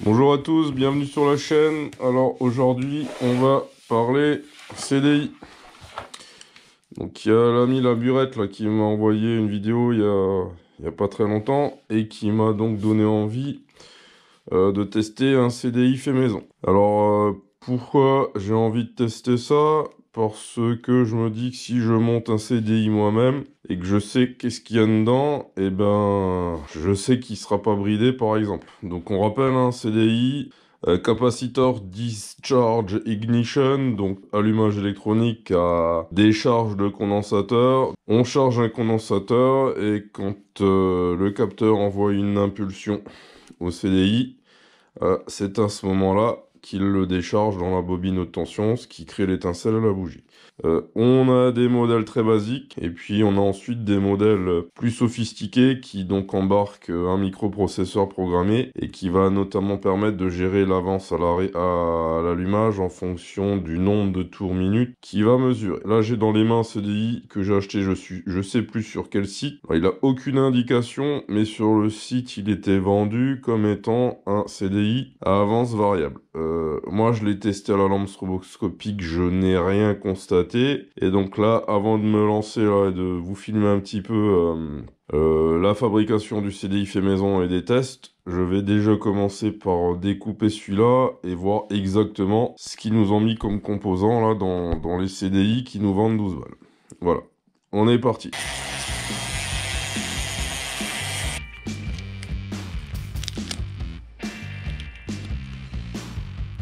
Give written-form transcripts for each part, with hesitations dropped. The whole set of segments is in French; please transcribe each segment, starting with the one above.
Bonjour à tous, bienvenue sur la chaîne. Alors aujourd'hui, on va parler CDI. Donc il y a l'ami La Burette là, qui m'a envoyé une vidéo il y a pas très longtemps et qui m'a donc donné envie de tester un CDI fait maison. Alors pourquoi j'ai envie de tester ça? Parce que je me dis que si je monte un CDI moi-même et que je sais qu'est-ce qu'il y a dedans, eh ben je sais qu'il sera pas bridé par exemple. Donc on rappelle un CDI, capacitor discharge ignition, donc allumage électronique à décharge de condensateur. On charge un condensateur et quand le capteur envoie une impulsion au CDI, c'est à ce moment-là qu'il le décharge dans la bobine haute tension, ce qui crée l'étincelle à la bougie. On a des modèles très basiques, et puis on a ensuite des modèles plus sophistiqués qui donc embarquent un microprocesseur programmé et qui va notamment permettre de gérer l'avance à l'allumage en fonction du nombre de tours minutes qui va mesurer. Là j'ai dans les mains un CDI que j'ai acheté, je sais plus sur quel site. Alors, il a aucune indication, mais sur le site il était vendu comme étant un CDI à avance variable. Moi je l'ai testé à la lampe stroboscopique, je n'ai rien constaté. Et donc là, avant de me lancer là, et de vous filmer un petit peu la fabrication du CDI fait maison et des tests, je vais déjà commencer par découper celui-là et voir exactement ce qu'ils nous ont mis comme composants là dans les CDI qui nous vendent 12 balles. Voilà, on est parti.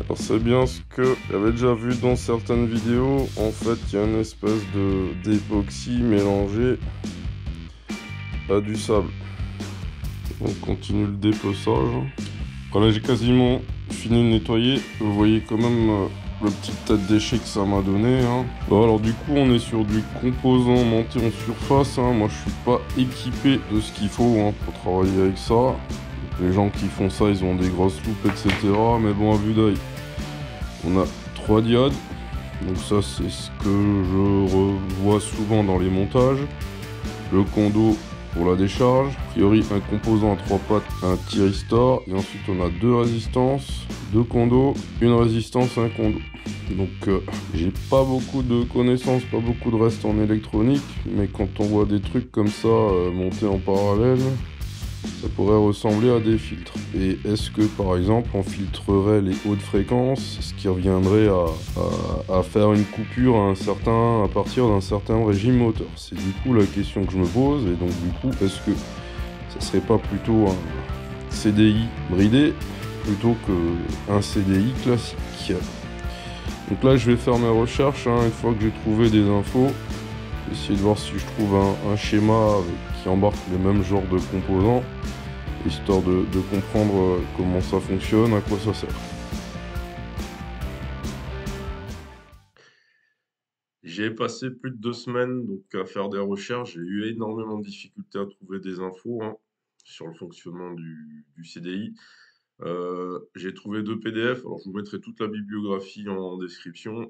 Alors c'est bien ce que j'avais déjà vu dans certaines vidéos. En fait, il y a une espèce de d'époxy mélangé à du sable. On continue le dépeçage. Voilà, j'ai quasiment fini de nettoyer. Vous voyez quand même le petit tas de déchets que ça m'a donné. Hein. Bon, alors du coup, on est sur du composant monté en surface. Hein. Moi, je suis pas équipé de ce qu'il faut hein, pour travailler avec ça. Donc, les gens qui font ça, ils ont des grosses loupes, etc. Mais bon, à vue d'œil, on a 3 diodes. Donc ça, c'est ce que je revois souvent dans les montages. Le condo pour la décharge. A priori, un composant à 3 pattes, un thyristor. Et ensuite, on a 2 résistances, 2 condos, une résistance, un condo. Donc, j'ai pas beaucoup de connaissances, pas beaucoup de reste en électronique. Mais quand on voit des trucs comme ça montés en parallèle, ça pourrait ressembler à des filtres. Et est-ce que par exemple on filtrerait les hautes fréquences, ce qui reviendrait à faire une coupure à partir d'un certain régime moteur? C'est du coup la question que je me pose. Et donc du coup, est-ce que ça serait pas plutôt un CDI bridé plutôt qu'un CDI classique? Donc là je vais faire mes recherches hein, une fois que j'ai trouvé des infos. Essayer de voir si je trouve un schéma qui embarque le même genre de composants, histoire de comprendre comment ça fonctionne, à quoi ça sert. J'ai passé plus de 2 semaines donc, à faire des recherches. J'ai eu énormément de difficultés à trouver des infos hein, sur le fonctionnement du CDI. J'ai trouvé 2 PDF. Alors, je vous mettrai toute la bibliographie en description.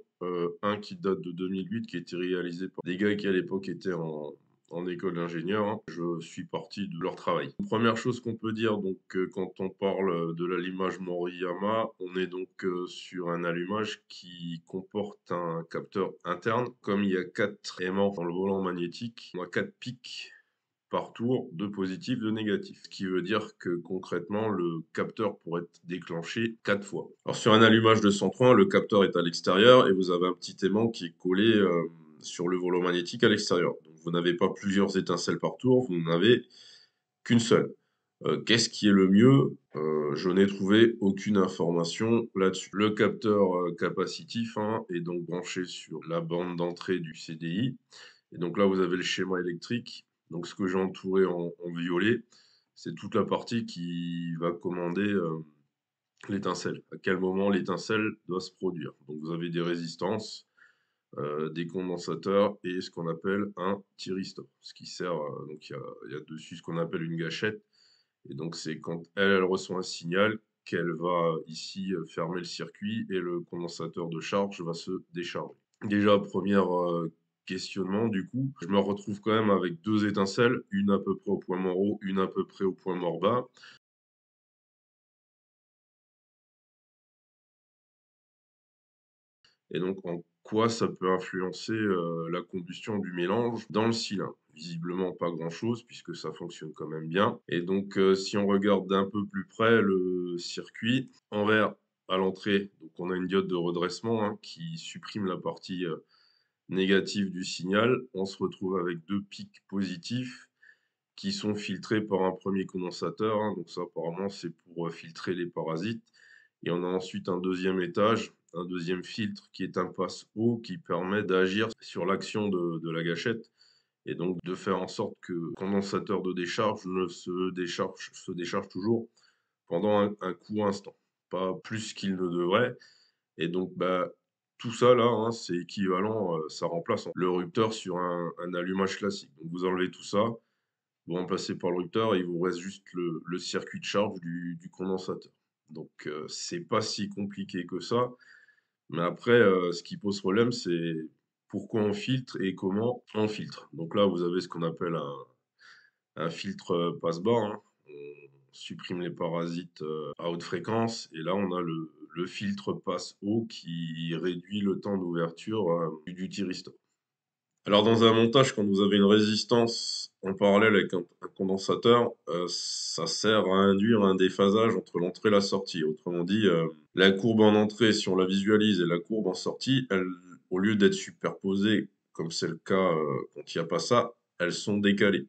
Un qui date de 2008, qui a été réalisé par des gars qui, à l'époque, étaient en école d'ingénieur. Hein. Je suis parti de leur travail. Première chose qu'on peut dire, donc, quand on parle de l'allumage Moriyama, on est donc sur un allumage qui comporte un capteur interne. Comme il y a 4 aimants dans le volant magnétique, on a 4 pics par tour de positif, de négatif. Ce qui veut dire que concrètement, le capteur pourrait être déclenché 4 fois. Alors sur un allumage de 103, le capteur est à l'extérieur et vous avez un petit aimant qui est collé sur le volant magnétique à l'extérieur. Donc vous n'avez pas plusieurs étincelles par tour, vous n'en avez qu'une seule. Qu'est-ce qui est le mieux? Je n'ai trouvé aucune information là-dessus. Le capteur capacitif hein, est donc branché sur la bande d'entrée du CDI. Et donc là, vous avez le schéma électrique. Donc ce que j'ai entouré en violet, c'est toute la partie qui va commander l'étincelle. À quel moment l'étincelle doit se produire. Donc vous avez des résistances, des condensateurs et ce qu'on appelle un thyristor. Ce qui sert, donc il y a dessus ce qu'on appelle une gâchette. Et donc c'est quand elle reçoit un signal qu'elle va ici fermer le circuit et le condensateur de charge va se décharger. Déjà, premier questionnement, du coup, je me retrouve quand même avec 2 étincelles, une à peu près au point mort haut, une à peu près au point mort bas. et donc en quoi ça peut influencer la combustion du mélange dans le cylindre. Visiblement pas grand-chose puisque ça fonctionne quand même bien. Et donc si on regarde d'un peu plus près le circuit, en vert à l'entrée, donc on a une diode de redressement hein, qui supprime la partie négative du signal. On se retrouve avec deux pics positifs qui sont filtrés par un premier condensateur, hein. Donc ça apparemment c'est pour filtrer les parasites. Et on a ensuite un deuxième étage, un deuxième filtre qui est un passe-eau qui permet d'agir sur l'action de la gâchette et donc de faire en sorte que le condensateur de décharge ne se décharge toujours pendant un court instant, pas plus qu'il ne devrait. Et donc bah, tout ça là, hein, c'est équivalent, ça remplace le rupteur sur un allumage classique. Donc vous enlevez tout ça, vous remplacez par le rupteur et il vous reste juste le circuit de charge du condensateur. Donc c'est pas si compliqué que ça. Mais après, ce qui pose problème, c'est pourquoi on filtre et comment on filtre. Donc là, vous avez ce qu'on appelle un filtre passe-bas, hein. On supprime les parasites à haute fréquence. Et là, on a le filtre passe-haut qui réduit le temps d'ouverture du thyristor. Alors dans un montage, quand vous avez une résistance en parallèle avec un condensateur, ça sert à induire un déphasage entre l'entrée et la sortie. Autrement dit, la courbe en entrée, si on la visualise, et la courbe en sortie, elles, au lieu d'être superposées, comme c'est le cas quand il n'y a pas ça, elles sont décalées.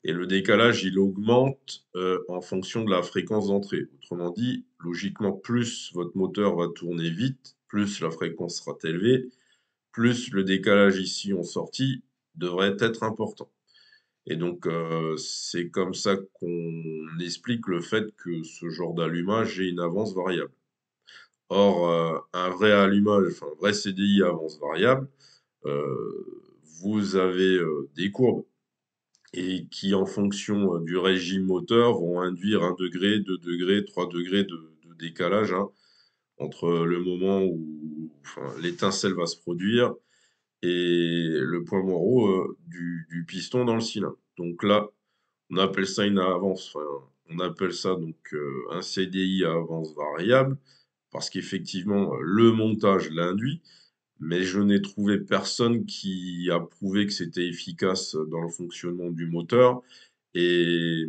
Et le décalage, il augmente en fonction de la fréquence d'entrée. Autrement dit, logiquement, plus votre moteur va tourner vite, plus la fréquence sera élevée, plus le décalage ici en sortie devrait être important. Et donc, c'est comme ça qu'on explique le fait que ce genre d'allumage ait une avance variable. Or, un vrai allumage, enfin un vrai CDI à avance variable, vous avez des courbes et qui, en fonction du régime moteur, vont induire 1 degré, 2 degrés, 3 degrés de décalage hein, entre le moment où enfin, l'étincelle va se produire et le point moins haut du piston dans le cylindre. Donc là, on appelle ça une avance, enfin, on appelle ça donc un CDI à avance variable, parce qu'effectivement, le montage l'induit, mais je n'ai trouvé personne qui a prouvé que c'était efficace dans le fonctionnement du moteur, et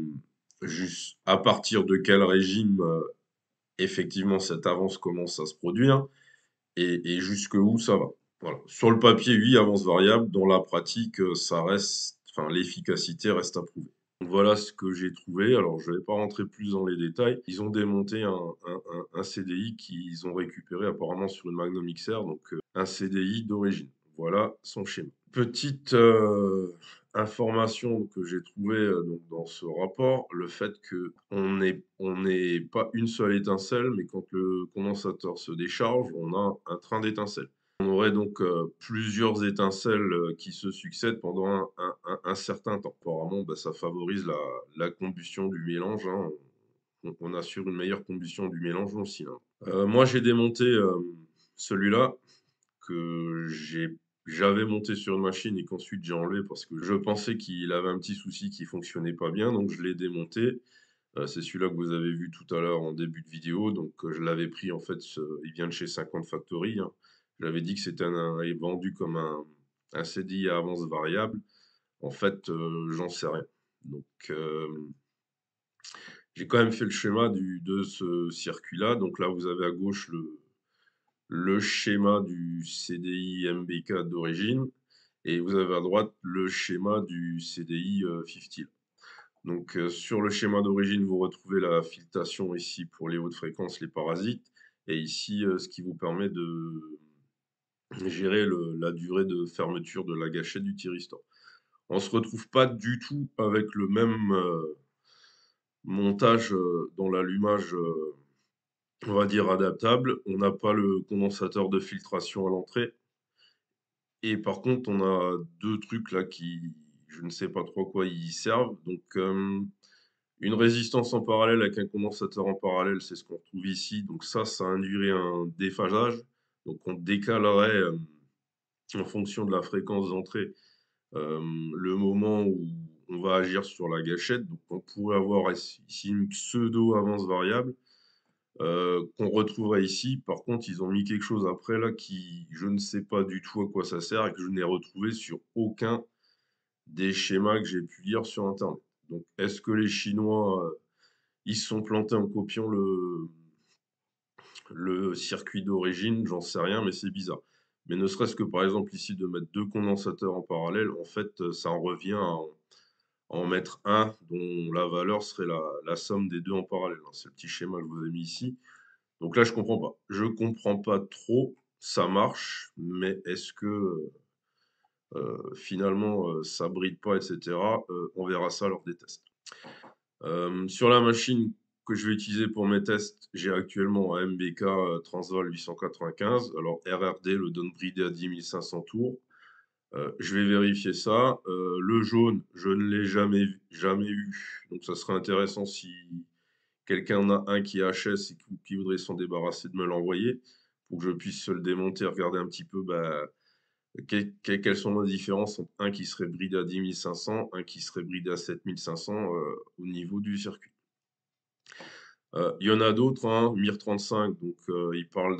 juste à partir de quel régime, effectivement, cette avance commence à se produire, et jusqu'où ça va. Voilà. Sur le papier, oui, avance variable. Dans la pratique, ça reste, enfin, l'efficacité reste à prouver. Donc voilà ce que j'ai trouvé. Alors, je ne vais pas rentrer plus dans les détails. Ils ont démonté un CDI qu'ils ont récupéré apparemment sur une Magnum XR, donc un CDI d'origine. Voilà son schéma. Petite information que j'ai trouvée donc dans ce rapport, le fait qu'on n'ait pas une seule étincelle, mais quand le condensateur se décharge, on a un train d'étincelles. On aurait donc plusieurs étincelles qui se succèdent pendant un certain temps. Apparemment, bah, ça favorise la combustion du mélange, hein. On assure une meilleure combustion du mélange dans le cylindre. Moi, j'ai démonté celui-là que j'avais monté sur une machine et qu'ensuite j'ai enlevé parce que je pensais qu'il avait un petit souci qui fonctionnait pas bien, donc je l'ai démonté. C'est celui-là que vous avez vu tout à l'heure en début de vidéo, donc je l'avais pris en fait, il vient de chez 50 Factory, hein. Je l'avais dit que c'était est vendu comme un CDI à avance variable. En fait, j'en sais rien. Donc, j'ai quand même fait le schéma de ce circuit-là. Donc là, vous avez à gauche le schéma du CDI MBK d'origine et vous avez à droite le schéma du CDI 50. Donc sur le schéma d'origine, vous retrouvez la filtration ici pour les hautes fréquences, les parasites, et ici ce qui vous permet de gérer la durée de fermeture de la gâchette du thyristor. On ne se retrouve pas du tout avec le même montage dans l'allumage on va dire adaptable. On n'a pas le condensateur de filtration à l'entrée. Et par contre, on a deux trucs là qui, je ne sais pas trop à quoi ils servent. Donc, une résistance en parallèle avec un condensateur en parallèle, c'est ce qu'on retrouve ici. Donc ça induirait un déphasage. Donc on décalerait en fonction de la fréquence d'entrée le moment où on va agir sur la gâchette. Donc on pourrait avoir ici une pseudo-avance variable. qu'on retrouverait ici. Par contre, ils ont mis quelque chose après là qui, je ne sais pas du tout à quoi ça sert et que je n'ai retrouvé sur aucun des schémas que j'ai pu lire sur Internet. Donc, est-ce que les Chinois, ils se sont plantés en copiant le circuit d'origine? J'en sais rien, mais c'est bizarre. Mais ne serait-ce que par exemple ici de mettre deux condensateurs en parallèle, en fait, ça en revient à en mettre un dont la valeur serait la somme des deux en parallèle, hein. C'est le petit schéma que je vous ai mis ici. Donc là, je comprends pas. Je comprends pas trop. Ça marche, mais est-ce que finalement ça bride pas, etc. On verra ça lors des tests. Sur la machine que je vais utiliser pour mes tests, j'ai actuellement un MBK Transval 895. Alors RRD le donne bridé à 10 500 tours. Je vais vérifier ça. Le jaune, je ne l'ai jamais eu. Donc ça serait intéressant si quelqu'un en a un qui est HS et qui voudrait s'en débarrasser de me l'envoyer pour que je puisse le démonter et regarder un petit peu quelles sont les différences entre un qui serait bridé à 10 500, un qui serait bridé à 7 500 au niveau du circuit. Il y en a d'autres, hein, MIR35, donc il parle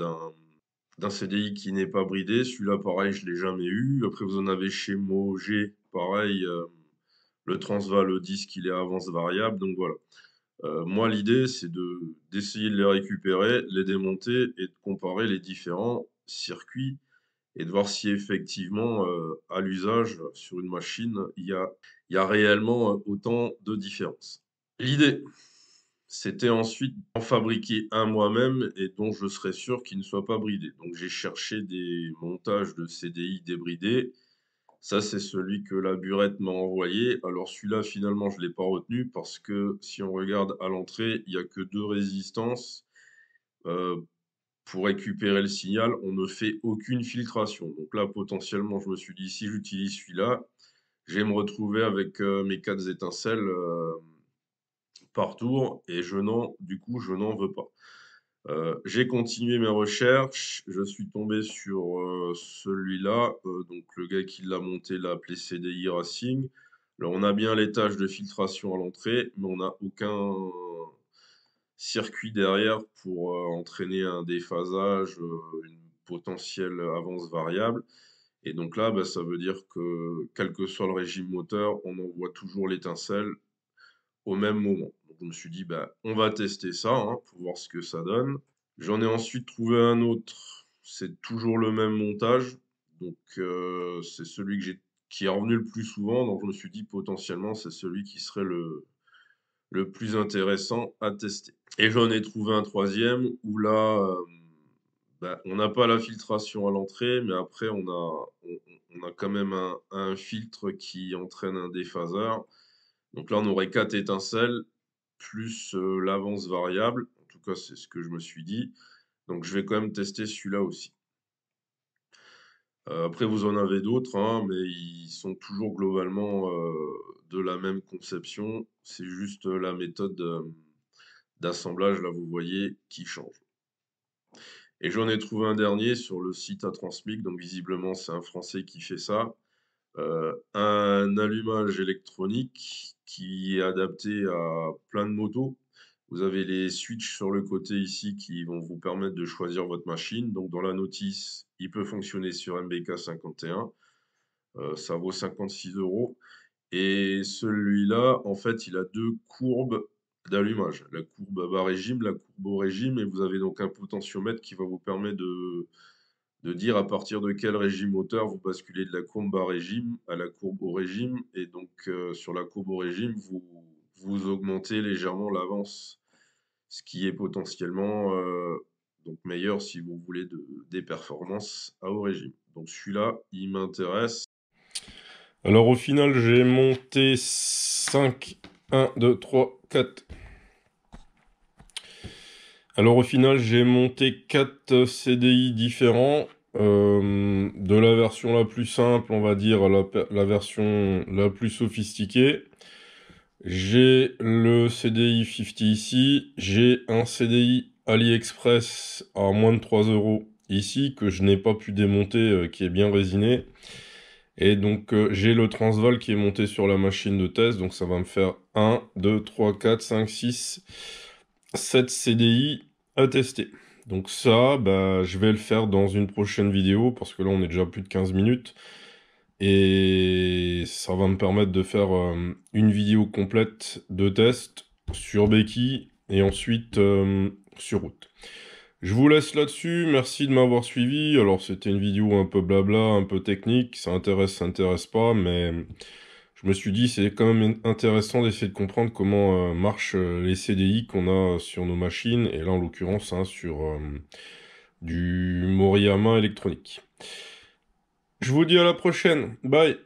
d'un CDI qui n'est pas bridé. Celui-là, pareil, je ne l'ai jamais eu. Après, vous en avez chez Mo-G, pareil, le Transval 10 il est à avance variable. Donc voilà. Moi, l'idée, c'est d'essayer de les récupérer, les démonter et de comparer les différents circuits et de voir si effectivement, à l'usage, sur une machine, il y a réellement autant de différences. L'idée, c'était ensuite d'en fabriquer un moi-même et dont je serais sûr qu'il ne soit pas bridé. Donc j'ai cherché des montages de CDI débridés. Ça, c'est celui que la burette m'a envoyé. Alors celui-là, finalement, je ne l'ai pas retenu parce que si on regarde à l'entrée, il n'y a que deux résistances. Euh, pour récupérer le signal, on ne fait aucune filtration. Donc là, potentiellement, je me suis dit, si j'utilise celui-là, je vais me retrouver avec mes 4 étincelles par tour et du coup, je n'en veux pas. J'ai continué mes recherches, je suis tombé sur celui-là, donc le gars qui l'a monté l'a appelé CDI Racing. Alors on a bien les tâches de filtration à l'entrée, mais on n'a aucun circuit derrière pour entraîner un déphasage, une potentielle avance variable. Et donc là, bah, ça veut dire que quel que soit le régime moteur, on envoie toujours l'étincelle au même moment. Donc je me suis dit, bah, on va tester ça hein, pour voir ce que ça donne. J'en ai ensuite trouvé un autre, c'est toujours le même montage. Donc c'est celui qui est revenu le plus souvent. Donc je me suis dit potentiellement c'est celui qui serait le plus intéressant à tester. Et j'en ai trouvé un troisième où là, bah, on n'a pas la filtration à l'entrée, mais après on a quand même un filtre qui entraîne un déphaseur. Donc là, on aurait 4 étincelles plus l'avance variable. En tout cas, c'est ce que je me suis dit. Donc je vais quand même tester celui-là aussi. Après, vous en avez d'autres, hein, mais ils sont toujours globalement de la même conception. C'est juste la méthode d'assemblage, là, vous voyez, qui change. Et j'en ai trouvé un dernier sur le site Atransmic, donc visiblement, c'est un Français qui fait ça. Un allumage électronique qui est adapté à plein de motos. Vous avez les switches sur le côté ici qui vont vous permettre de choisir votre machine. Donc dans la notice, il peut fonctionner sur MBK 51. Ça vaut 56 €. Et celui-là, en fait, il a deux courbes d'allumage. La courbe à bas régime, la courbe au régime. Et vous avez donc un potentiomètre qui va vous permettre de dire à partir de quel régime moteur vous basculez de la courbe bas régime à la courbe au régime. Et donc, sur la courbe au régime, vous augmentez légèrement l'avance, ce qui est potentiellement donc meilleur si vous voulez des performances à haut régime. Donc celui-là, il m'intéresse. Alors au final, j'ai monté 5, 1, 2, 3, 4. Alors au final, j'ai monté 4 CDI différents. De la version la plus simple, on va dire, à la version la plus sophistiquée. J'ai le CDI 50 ici. J'ai un CDI AliExpress à moins de 3 € ici, que je n'ai pas pu démonter, qui est bien résiné. Et donc j'ai le Transval qui est monté sur la machine de test. Donc ça va me faire 1, 2, 3, 4, 5, 6, 7 CDI à tester. Donc ça, bah, je vais le faire dans une prochaine vidéo, parce que là on est déjà à plus de 15 minutes. Et ça va me permettre de faire une vidéo complète de test sur béquille et ensuite sur route. Je vous laisse là-dessus, merci de m'avoir suivi. Alors c'était une vidéo un peu blabla, un peu technique, ça intéresse pas, mais je me suis dit c'est quand même intéressant d'essayer de comprendre comment marchent les CDI qu'on a sur nos machines, et là en l'occurrence hein, sur du Moriyama électronique. Je vous dis à la prochaine, bye!